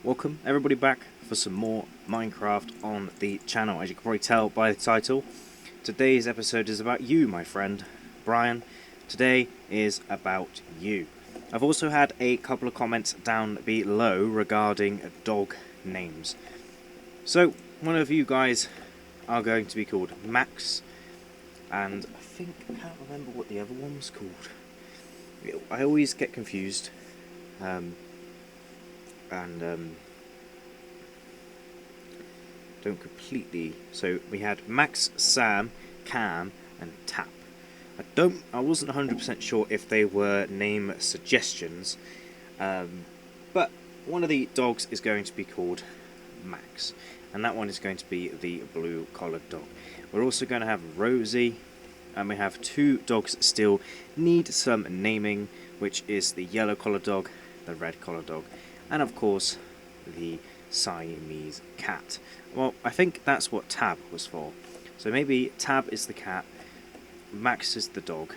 Welcome everybody back for some more Minecraft on the channel. As you can probably tell by the title, today's episode is about you, my friend Brian. Today is about you. I've also had a couple of comments down below regarding dog names. So one of you guys are going to be called Max, and I can't remember what the other one was called. I always get confused. Don't completely. So we had Max, Sam, Cam, and Tap. I wasn't 100% sure if they were name suggestions, but one of the dogs is going to be called Max, and that one is going to be the blue-collared dog. We're also going to have Rosie, and we have two dogs that still need some naming, which is the yellow-collared dog, the red-collared dog, and of course the Siamese cat. Well, I think that's what Tab was for. So maybe Tab is the cat, Max is the dog,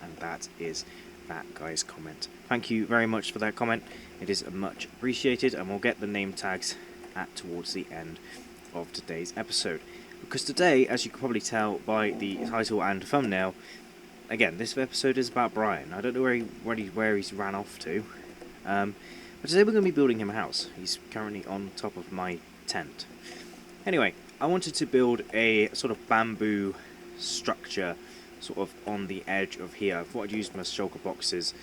and that is that guy's comment. Thank you very much for that comment. It is much appreciated, and we'll get the name tags towards the end of today's episode. Because today, as you can probably tell by the title and thumbnail, again, this episode is about Brian. I don't know where he's ran off to. But today we're going to be building him a house. He's currently on top of my tent. Anyway, I wanted to build a sort of bamboo structure sort of on the edge of here. I thought I'd use my shulker boxes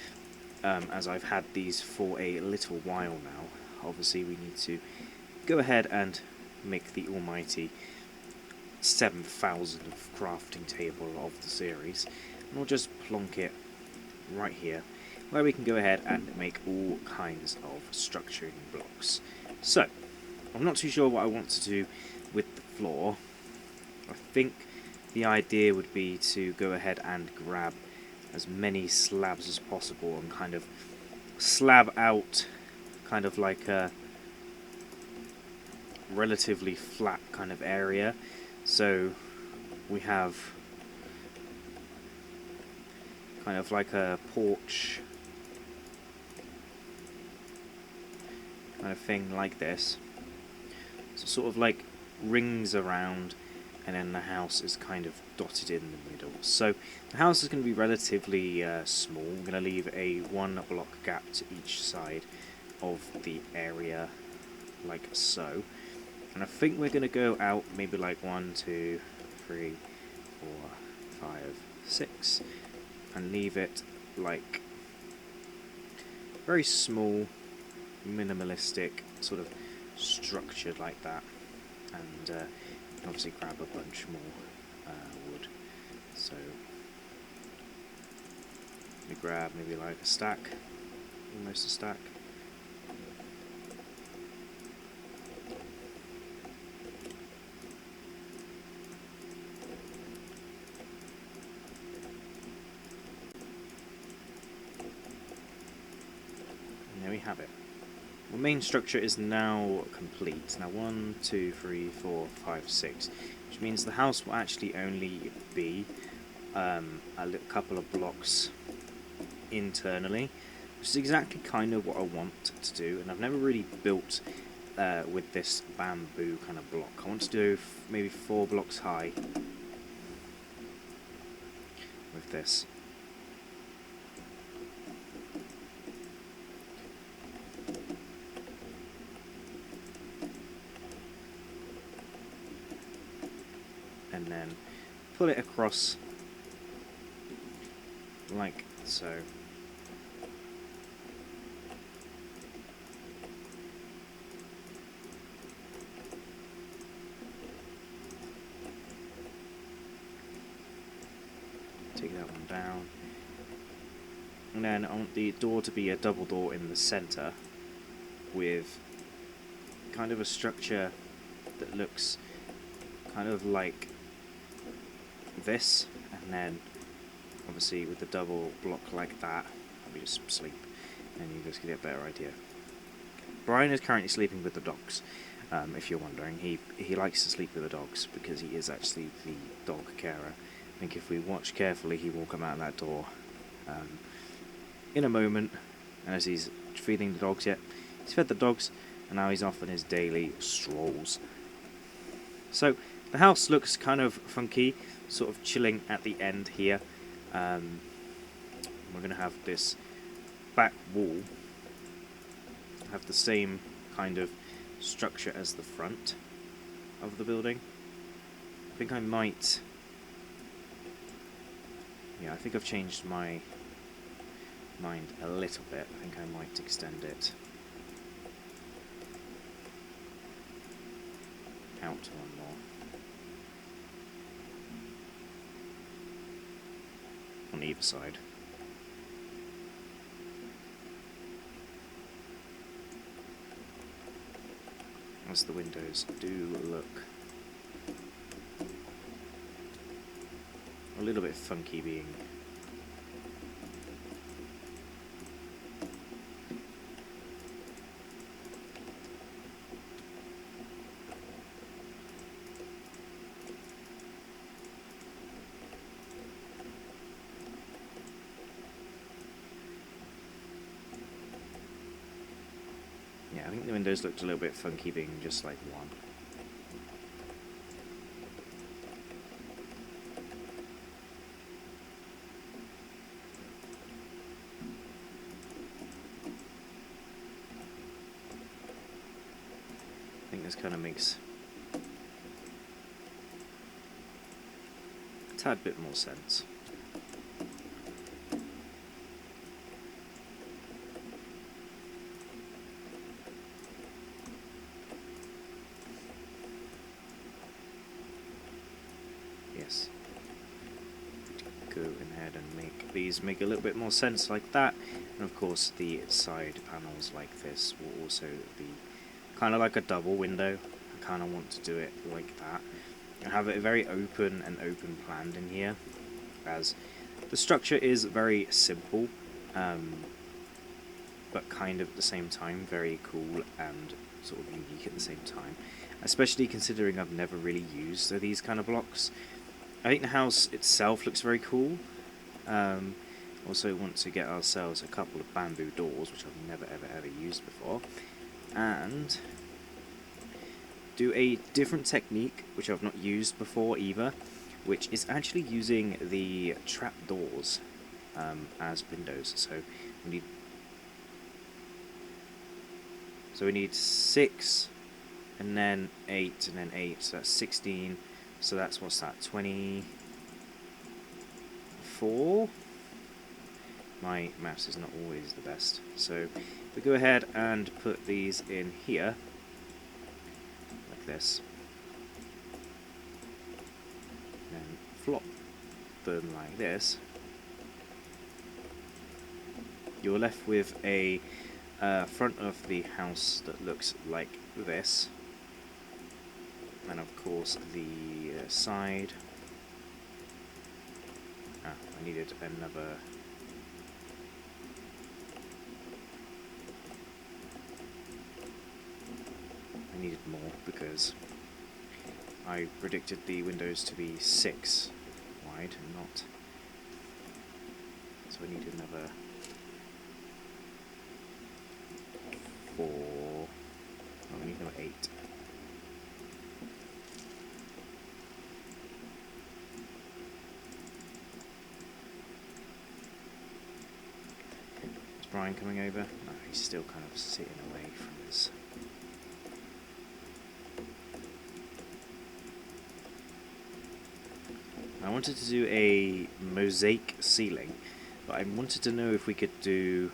as I've had these for a little while now. Obviously we need to go ahead and make the almighty 7,000th crafting table of the series. And we'll just plonk it right here, where we can go ahead and make all kinds of structuring blocks. So, I'm not too sure what I want to do with the floor. I think the idea would be to go ahead and grab as many slabs as possible and kind of slab out kind of like a relatively flat kind of area. So we have kind of like a porch kind of thing like this. So sort of like rings around, and then the house is kind of dotted in the middle. So the house is going to be relatively small. I'm going to leave a 1 block gap to each side of the area like so. And I think we're going to go out maybe like 1, 2, 3, 4, 5, 6, and leave it like very small, minimalistic, sort of structured like that. And obviously grab a bunch more wood. So we grab maybe like a stack, almost a stack. And there we have it. The main structure is now complete. Now 1, 2, 3, 4, 5, 6, which means the house will actually only be a couple of blocks internally, which is exactly kind of what I want to do. And I've never really built with this bamboo kind of block. I want to do maybe 4 blocks high with this. And then pull it across like so. Take that one down. And then I want the door to be a double door in the center with kind of a structure that looks kind of like this, and then obviously with the double block like that. Let me just sleep and you guys can get a better idea. Brian is currently sleeping with the dogs, if you're wondering. He likes to sleep with the dogs because he is actually the dog carer. I think if we watch carefully he will come out that door in a moment, as he's feeding the dogs yet. He's fed the dogs, and now he's off on his daily strolls. So the house looks kind of funky, sort of chilling at the end here. We're going to have this back wall have the same kind of structure as the front of the building. I think I might... Yeah, I think I've changed my mind a little bit. I think I might extend it out one more. On either side. As the windows do look a little bit funky being I think the windows looked a little bit funky being just like one. I think this kind of makes a tad bit more sense. Yes. Go ahead and make these make a little bit more sense like that, and of course the side panels like this will also be kind of like a double window. I kind of want to do it like that and have it very open and open planned in here, as the structure is very simple, but kind of at the same time very cool and sort of unique at the same time, especially considering I've never really used these kind of blocks. I think the house itself looks very cool. Also want to get ourselves a couple of bamboo doors, which I've never ever used before, and do a different technique which I've not used before either, which is actually using the trapdoors as windows. So we need 6 and then 8 and then 8, so that's 16. So that's, what's that, 24? My maths is not always the best. So we go ahead and put these in here, like this, and flop them like this. You're left with a front of the house that looks like this. And of course the side. I needed another. I needed more because I predicted the windows to be 6 wide and not. So I need another 4. Oh, I need another 8. Brian coming over? No, he's still kind of sitting away from his... I wanted to do a mosaic ceiling, but I wanted to know if we could do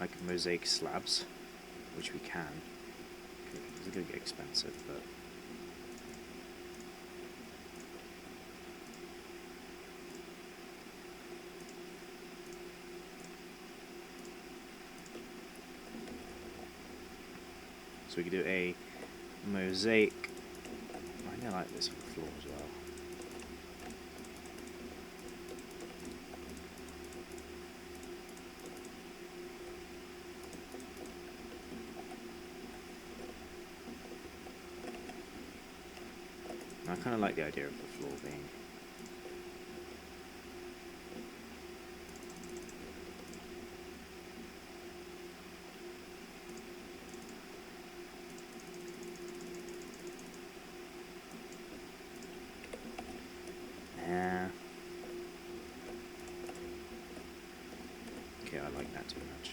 like mosaic slabs, which we can. It's going to get expensive, but... So we could do a mosaic. I think I like this for the floor as well. I kind of like the idea of the floor being... don't like that too much.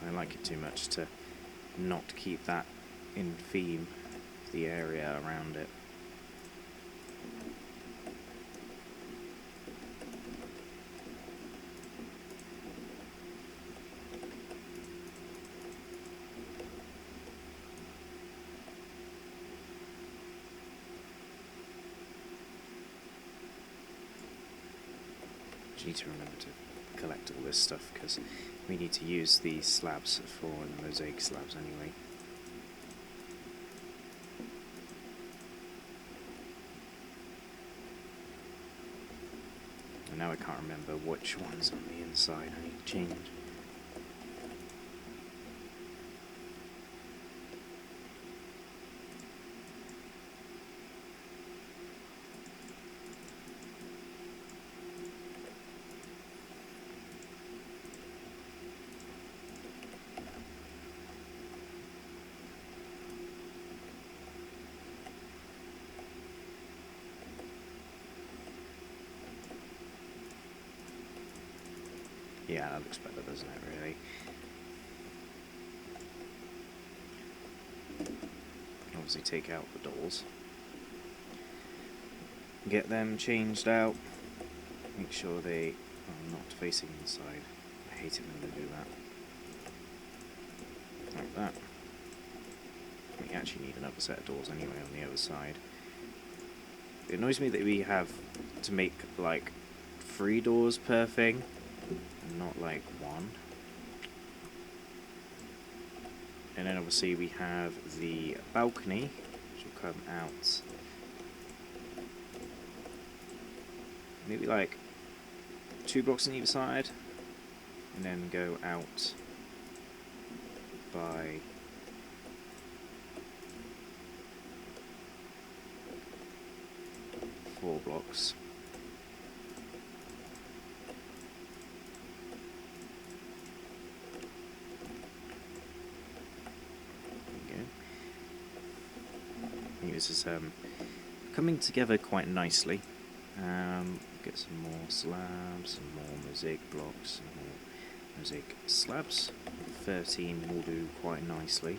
I like it too much to not keep that in theme, the area around it. Need to remember to collect all this stuff because we need to use these slabs for the mosaic slabs anyway. And now I can't remember which one's on the inside I need to change. Yeah, that looks better, doesn't it, really? Obviously take out the doors. Get them changed out. Make sure they are not facing inside. I hate it when they do that. Like that. We actually need another set of doors anyway on the other side. It annoys me that we have to make, like, 3 doors per thing. Not like 1. And then obviously we have the balcony, which will come out maybe like 2 blocks on either side, and then go out by 4 blocks. This is coming together quite nicely. Get some more slabs, some more mosaic blocks, some more mosaic slabs. 13 will do quite nicely.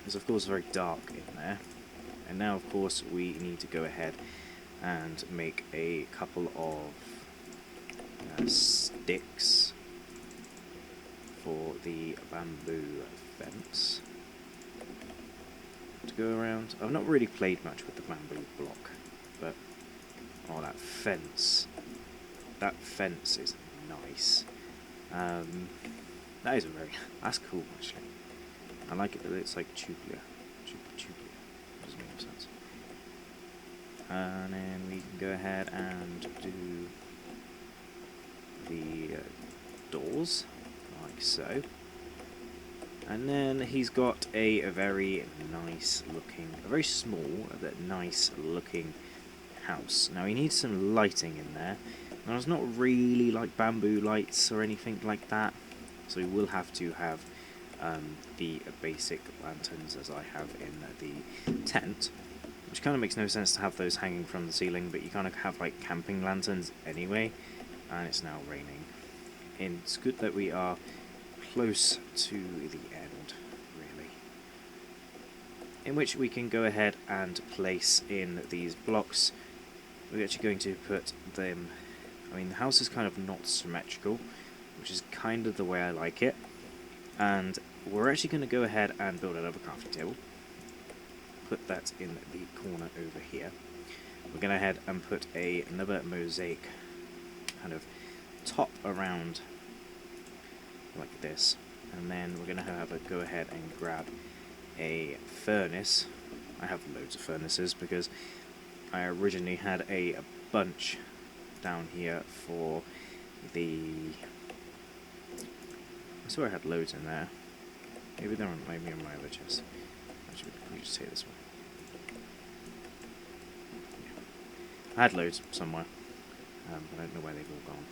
It's of course very dark in there. And now of course we need to go ahead and make a couple of sticks for the bamboo fence to go around. I've not really played much with the bamboo block, but oh, that fence is nice. That is that's cool actually. I like it that it's like tubular. Doesn't make sense. And then we can go ahead and do the doors like so. And then he's got a very nice looking, a very small but nice looking house. Now he needs some lighting in there. Now it's not really like bamboo lights or anything like that, so we will have to have the basic lanterns as I have in the tent, which kind of makes no sense to have those hanging from the ceiling, but you kind of have like camping lanterns anyway. And it's now raining. And it's good that we are close to the end, really, in which we can go ahead and place in these blocks. We're actually going to put them, I mean the house is kind of not symmetrical, which is kind of the way I like it, and we're actually going to go ahead and build another crafting table, put that in the corner over here. We're going to head and put another mosaic kind of top around like this, and then we're going to go ahead and grab a furnace. I have loads of furnaces because I originally had a bunch down here for the... I swear I had loads in there. Maybe they're on, maybe on my other chest. Actually, we just take this one. I had loads somewhere. I don't know where they've all gone.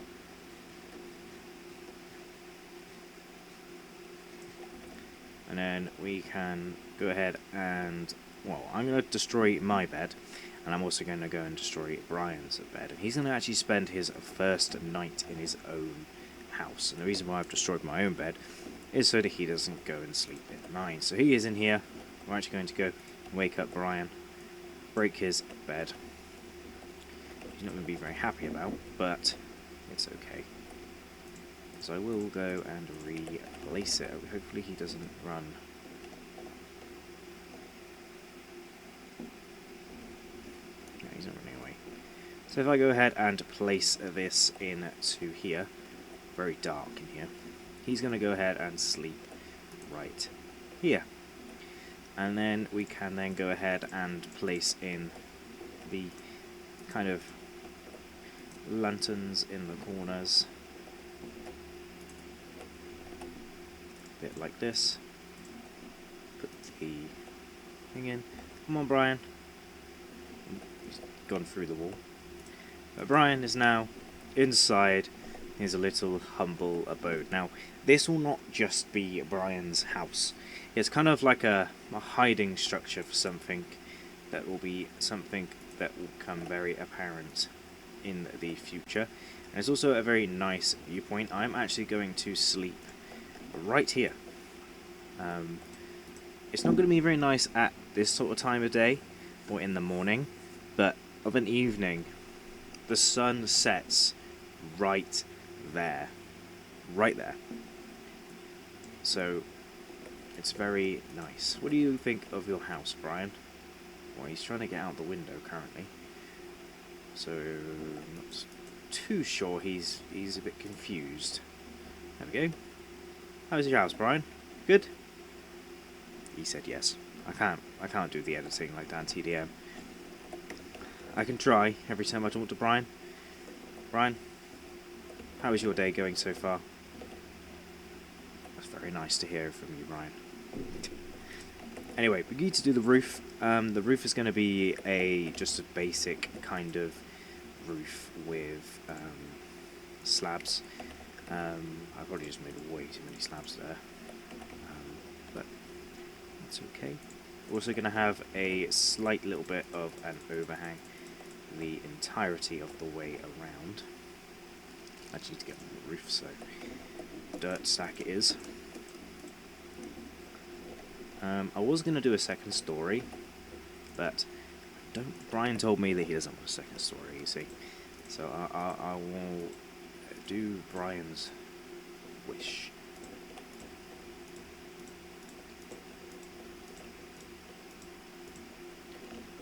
And then we can go ahead and, well, I'm going to destroy my bed, and I'm also going to go and destroy Brian's bed. And he's going to actually spend his first night in his own house. And the reason why I've destroyed my own bed is so that he doesn't go and sleep in mine. So he is in here. We're actually going to go and wake up Brian, break his bed. He's not going to be very happy about, but it's okay. So I will go and replace it. Hopefully he doesn't run. No, he's not running away. So if I go ahead and place this into here, very dark in here, he's going to go ahead and sleep right here. And then we can then go ahead and place in the kind of lanterns in the corners. Bit like this. Put the thing in. Come on, Brian. He's gone through the wall. But Brian is now inside his little humble abode. Now, this will not just be Brian's house. It's kind of like a hiding structure for something that will be something that will become very apparent in the future. And it's also a very nice viewpoint. I'm actually going to sleep right here. It's not going to be very nice at this sort of time of day or in the morning, but of an evening the sun sets right there, so it's very nice. What do you think of your house, Brian? Well, he's trying to get out the window currently, so I'm not too sure. He's a bit confused. There we go. How's your house, Brian? Good? He said yes. I can't do the editing like that, TDM. I can try every time I talk to Brian. Brian, how is your day going so far? That's very nice to hear from you, Brian. Anyway, we need to do the roof. The roof is going to be just a basic kind of roof with slabs. I probably just made way too many slabs there, but that's okay. We're also going to have a slight little bit of an overhang the entirety of the way around. I just need to get on the roof, so dirt stack it is. I was going to do a second story, but Brian told me that he doesn't want a second story, you see. So I will do Brian's wish.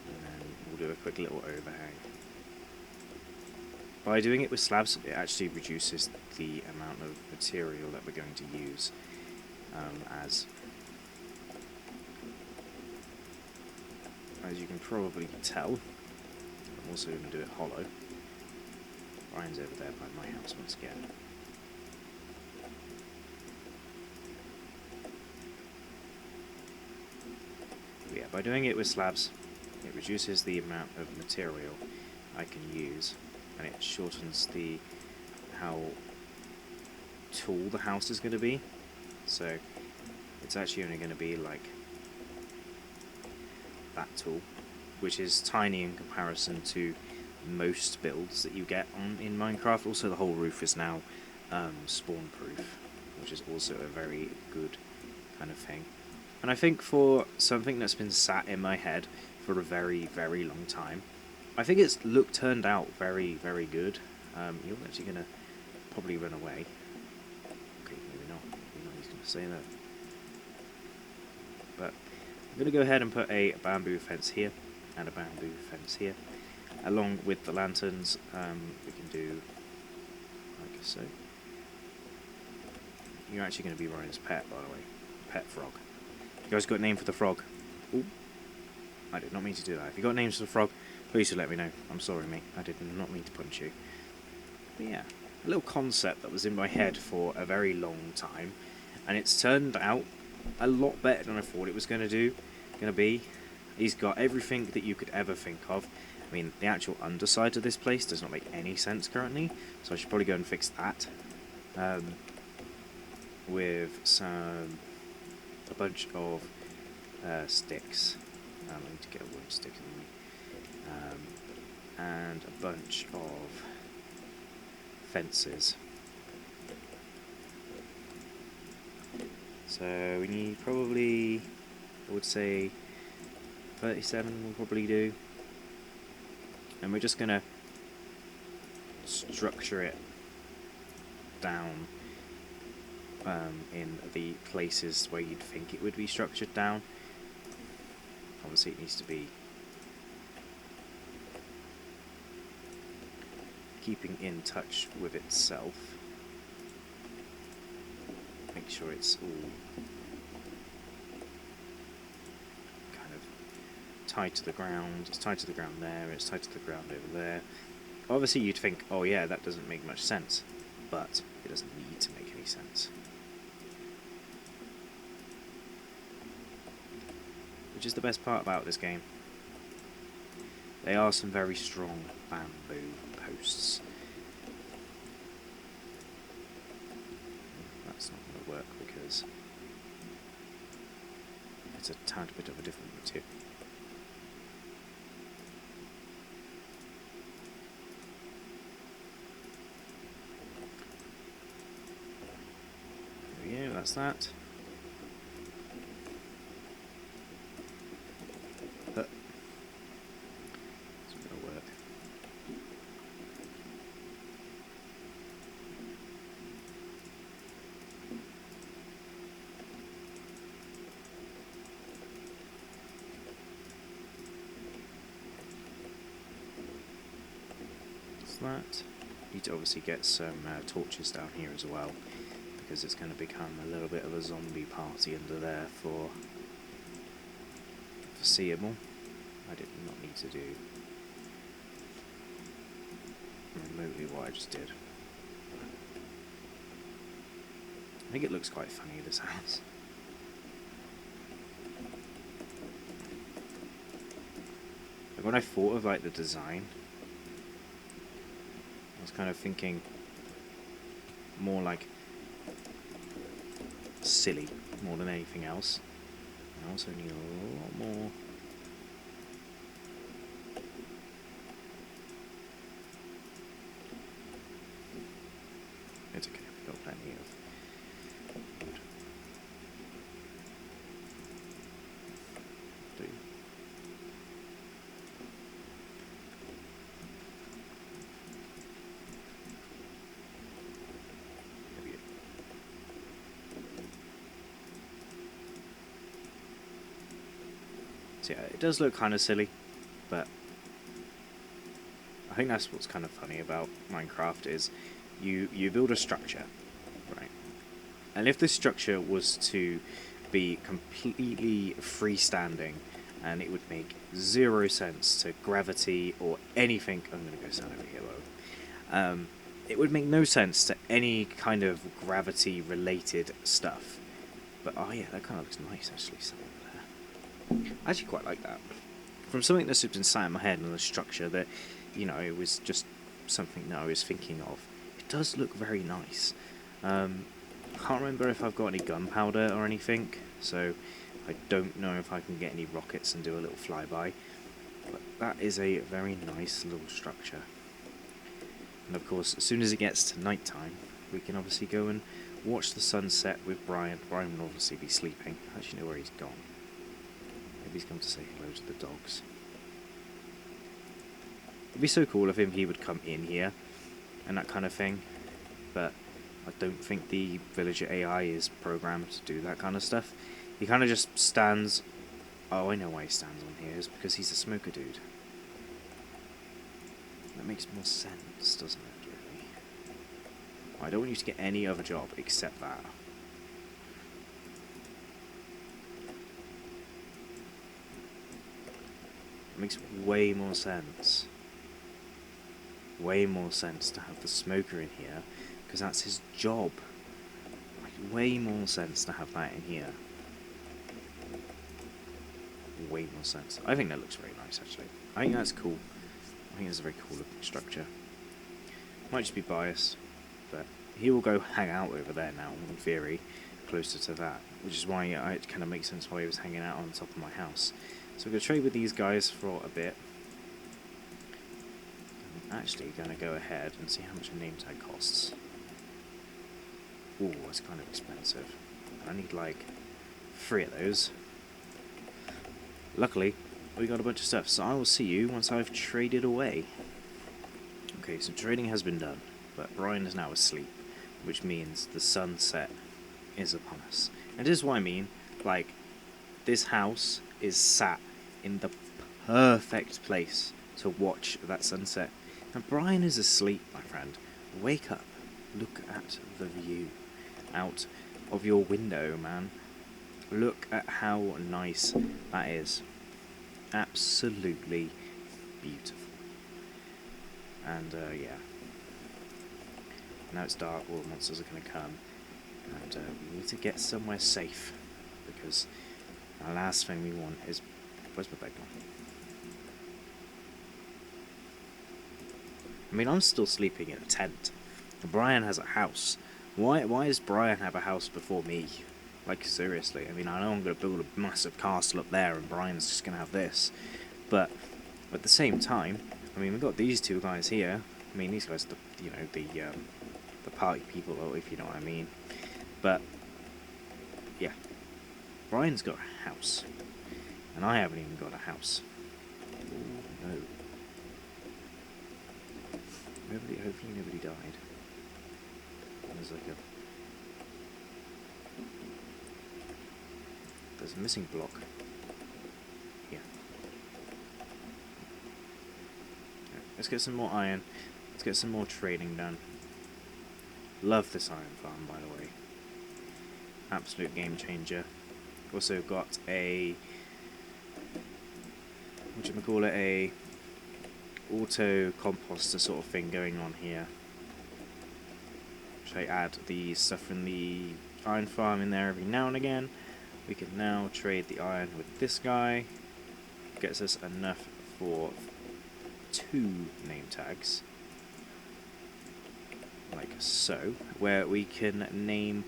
And then we'll do a quick little overhang. By doing it with slabs, it actually reduces the amount of material that we're going to use, as you can probably tell. I'm also going to do it hollow. Brian's over there by my house once again. But yeah, by doing it with slabs, it reduces the amount of material I can use, and it shortens how tall the house is going to be. So it's actually only going to be like that tall, which is tiny in comparison to most builds that you get in Minecraft. Also, the whole roof is now spawn proof, which is also a very good kind of thing. And I think for something that's been sat in my head for a very, very long time, I think it's turned out very, very good. You're actually going to probably run away. Okay, maybe not. Maybe not. He's going to say that. But I'm going to go ahead and put a bamboo fence here and a bamboo fence here. Along with the lanterns, we can do like so. You're actually going to be Ryan's pet, by the way. Pet frog. You guys got a name for the frog? Ooh. I did not mean to do that. If you got names for the frog, Please do let me know. I'm sorry, mate. I did not mean to punch you. But yeah, a little concept that was in my head for a very long time, and it's turned out a lot better than I thought it was going to be. He's got everything that you could ever think of. I mean, the actual underside of this place does not make any sense currently, so I should probably go and fix that. With a bunch of sticks. I need to get a wood stick in me. And a bunch of fences. So we need probably, I would say, 37 will probably do. And we're just gonna structure it down in the places where you'd think it would be structured down. Obviously it needs to be keeping in touch with itself. Make sure it's all kind of tied to the ground. It's tied to the ground there, it's tied to the ground over there. Obviously you'd think, oh yeah, that doesn't make much sense, but it doesn't need to make any sense. Which is the best part about this game. They are some very strong bamboo posts. That's not going to work because it's a tad bit of a different material. There we go, that's that. But it's not going to work. That. Need to obviously get some torches down here as well, because it's going to become a little bit of a zombie party under there for foreseeable. I did not need to do remotely what I just did. I think it looks quite funny, this house. Like when I thought of like the design, I was kind of thinking more like silly more than anything else. I also need a lot more. It's okay, we've got plenty of wood. Do. So yeah, it does look kind of silly, but I think that's what's kind of funny about Minecraft is you build a structure, right? And if this structure was to be completely freestanding and it would make zero sense to gravity or anything, I'm going to go stand over here, though. It would make no sense to any kind of gravity related stuff. But oh yeah, that kind of looks nice actually, something there. I actually quite like that. From something that's been sat in my head and the structure that, you know, it was just something that I was thinking of. It does look very nice. Can't remember if I've got any gunpowder or anything, so I don't know if I can get any rockets and do a little flyby. But that is a very nice little structure. And of course, as soon as it gets to night time, we can obviously go and watch the sunset with Brian. Brian will obviously be sleeping. I actually know where he's gone. Maybe he's come to say hello to the dogs. It'd be so cool if he would come in here and that kind of thing, but I don't think the villager AI is programmed to do that kind of stuff. He kind of just stands. Oh, I know why he stands on here. It's because he's a smoker dude. That makes more sense, doesn't it, really? I don't want you to get any other job except that. makes way more sense. Way more sense to have the smoker in here, because that's his job. Like, way more sense to have that in here. Way more sense. I think that looks very nice, actually. I think that's cool. I think it's a very cool looking structure. Might just be biased, but he will go hang out over there now, in theory, closer to that, which is why it kind of makes sense why he was hanging out on top of my house. So we're going to trade with these guys for a bit. I'm actually going to go ahead and see how much a name tag costs. Ooh, that's kind of expensive. I need like 3 of those. Luckily, we got a bunch of stuff, so I will see you once I've traded away. Okay, so trading has been done, but Brian is now asleep, which means the sunset is upon us. And this is what I mean, like, this house is sat in the perfect place to watch that sunset. And Brian is asleep, my friend. Wake up, look at the view out of your window, man. Look at how nice that is. Absolutely beautiful. And yeah. Now it's dark, all the monsters are going to come. And we need to get somewhere safe. Because the last thing we want is... Where's my bed gone? I mean, I'm still sleeping in a tent. Brian has a house. Why does Brian have a house before me? Like, seriously. I mean, I know I'm going to build a massive castle up there and Brian's just going to have this. But at the same time, I mean, we've got these 2 guys here. I mean, these guys are the party people, if you know what I mean. But, yeah. Brian's got a house. And I haven't even got a house. Oh, no. Hopefully nobody died. There's like a... There's a missing block. Here. Let's get some more iron. Let's get some more trading done. Love this iron farm, by the way. Absolute game changer. Also got a... whatchamacallit, a auto composter sort of thing going on here. Should I add the stuff from the iron farm in there every now and again? We can now trade the iron with this guy. Gets us enough for 2 name tags. Like so. Where we can name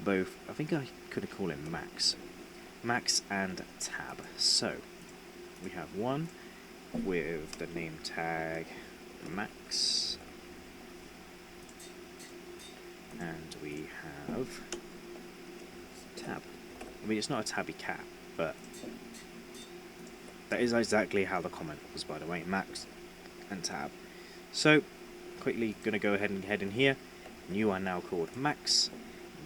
both, I think I could have called him Max. Max and Tab. So, we have one with the name tag Max. And we have Tab. I mean, it's not a tabby cat, but that is exactly how the comment was, by the way. Max and Tab. So, quickly going to go ahead and head in here. You are now called Max.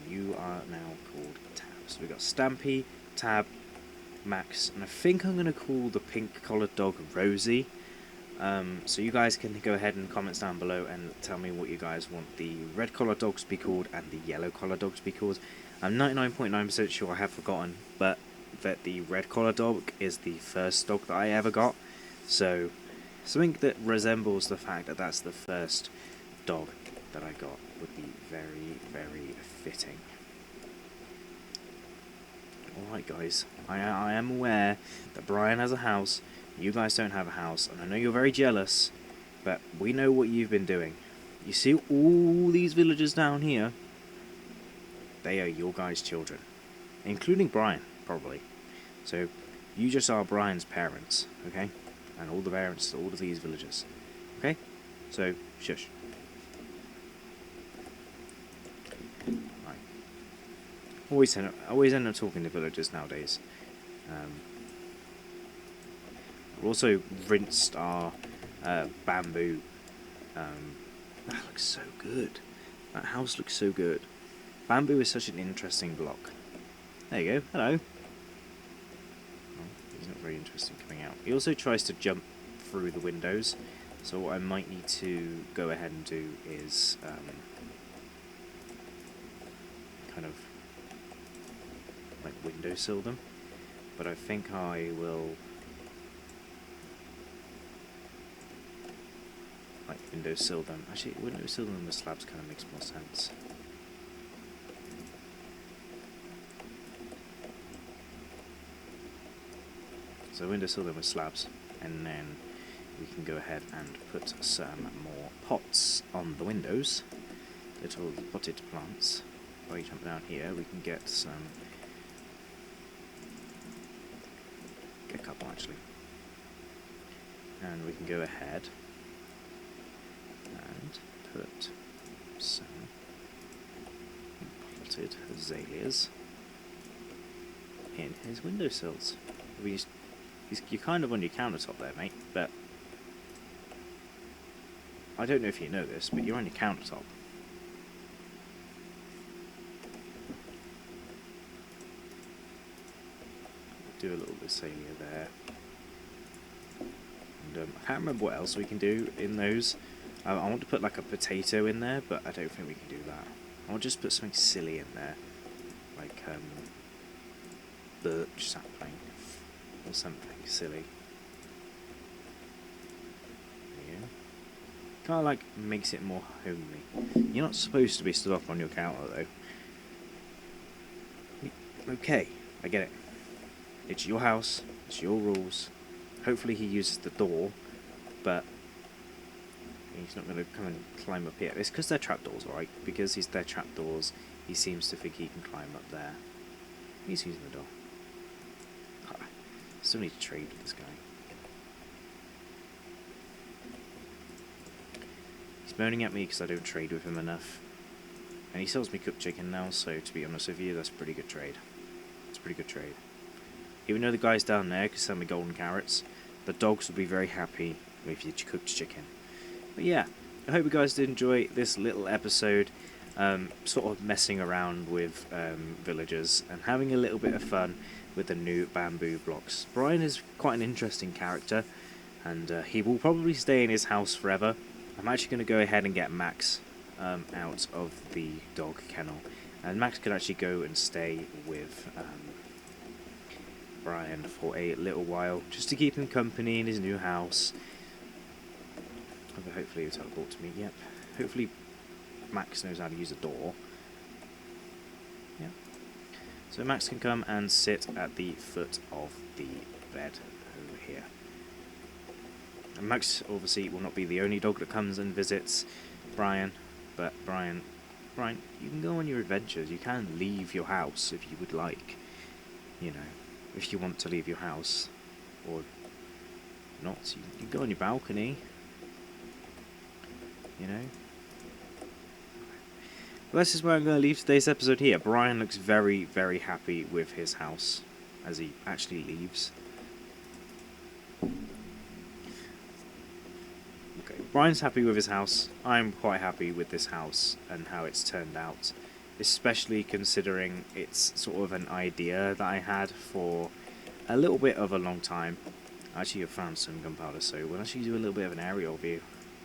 You are now called Tab. So we've got Stampy, Tab, Max, and I think I'm going to call the pink collared dog Rosie. So you guys can go ahead and comment down below and tell me what you guys want the red collared dogs to be called and the yellow collared dogs to be called. I'm 99.9% sure I have forgotten, but that the red collared dog is the first dog that I ever got. So something that resembles the fact that that's the first dog that I got would be very, very fitting. Alright guys, I am aware that Brian has a house, you guys don't have a house, and I know you're very jealous, but we know what you've been doing. You see all these villagers down here? They are your guys' children. Including Brian, probably. So, you just are Brian's parents, okay? And all the parents to all of these villagers. Okay? So, shush. Right. Always end up talking to villagers nowadays. We've also rinsed our bamboo. That looks so good. That house looks so good. Bamboo is such an interesting block. There you go. Hello. Oh, he's not very interesting coming out. He also tries to jump through the windows. So what I might need to go ahead and do is kind of like windowsill them. But I think I will like windowsill them. Actually, windowsill them with slabs kind of makes more sense. So windowsill them with slabs, and then we can go ahead and put some more pots on the windows, little potted plants. While you jump down here, we can get some, get a couple actually, and we can go ahead and put some potted azaleas in his windowsills. You're kind of on your countertop there, mate, but I don't know if you know this, but you're on your countertop. Do a little azalea there. And I can't remember what else we can do in those. I want to put like a potato in there, but I don't think we can do that. I want to just put something silly in there, like birch sapling or something silly. Kind of like makes it more homely. You're not supposed to be stood up on your counter though. Okay, I get it. It's your house, it's your rules. Hopefully he uses the door, but he's not going to come and climb up here. It's because they're trapdoors, right? Because they're trapdoors, he seems to think he can climb up there. He's using the door. Still need to trade with this guy. He's moaning at me because I don't trade with him enough. And he sells me cooked chicken now, so to be honest with you, that's a pretty good trade. It's a pretty good trade. Even though the guys down there can sell me golden carrots, the dogs will be very happy with your cooked chicken. But yeah, I hope you guys did enjoy this little episode, sort of messing around with villagers and having a little bit of fun with the new bamboo blocks. Brian is quite an interesting character, and he will probably stay in his house forever. I'm actually going to go ahead and get Max out of the dog kennel, and Max can actually go and stay with Brian for a little while, just to keep him company in his new house. Hopefully he'll teleport to me. Yep. Hopefully Max knows how to use a door. Yeah. So Max can come and sit at the foot of the bed over here. And Max obviously will not be the only dog that comes and visits Brian, but Brian, you can go on your adventures. You can leave your house if you would like. You know, if you want to leave your house, or not, you can go on your balcony. You know. Well, this is where I'm going to leave today's episode here. Brian looks very, very happy with his house as he actually leaves. Okay, Brian's happy with his house. I'm quite happy with this house and how it's turned out, especially considering it's sort of an idea that I had for a little bit of a long time. I actually have found some gunpowder, so we'll actually do a little bit of an aerial view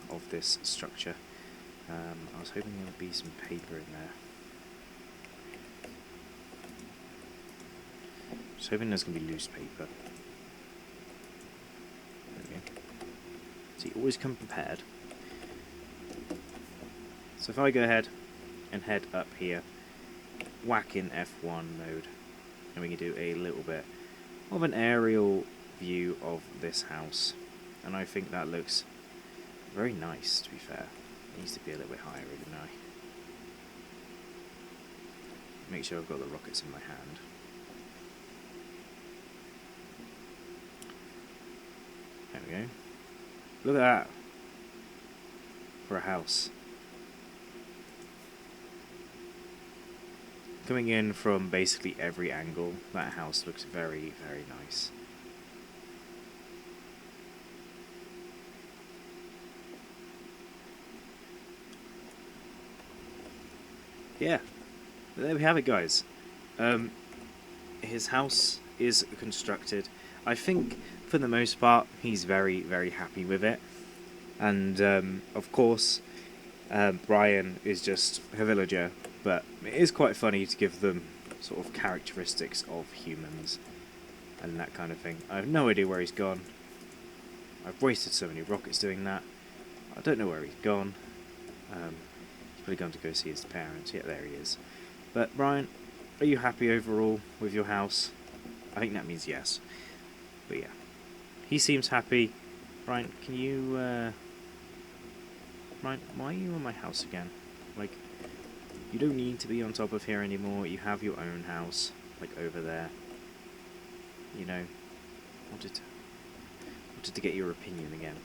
of this structure. I was hoping there would be some paper in there. Just hoping there's going to be loose paper. There we go. So you always come prepared. So if I go ahead and head up here, whack in F1 mode, and we can do a little bit of an aerial view of this house. And I think that looks very nice, to be fair. It needs to be a little bit higher, even though. Make sure I've got the rockets in my hand. There we go. Look at that. For a house. Coming in from basically every angle, that house looks very, very nice. Yeah, there we have it, guys. His house is constructed. I think, for the most part, he's very, very happy with it. And, of course, Brian is just a villager, but it is quite funny to give them sort of characteristics of humans and that kind of thing. I have no idea where he's gone. I've wasted so many rockets doing that. I don't know where he's gone. He's probably gone to go see his parents. Yeah, there he is. But Brian, are you happy overall with your house? I think that means yes. But yeah, he seems happy. Brian, can you, Brian, why are you on my house again? Like, you don't need to be on top of here anymore. You have your own house, like over there. You know, wanted to get your opinion again.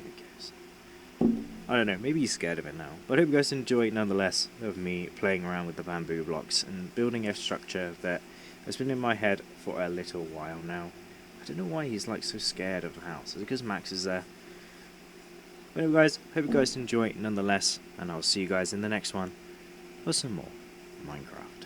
Here he goes. I don't know, maybe he's scared of it now. But I hope you guys enjoy, nonetheless, of me playing around with the bamboo blocks and building a structure that has been in my head for a little while now. I don't know why he's like so scared of the house. Is it because Max is there? But anyway guys, hope you guys enjoy nonetheless, and I'll see you guys in the next one for some more Minecraft.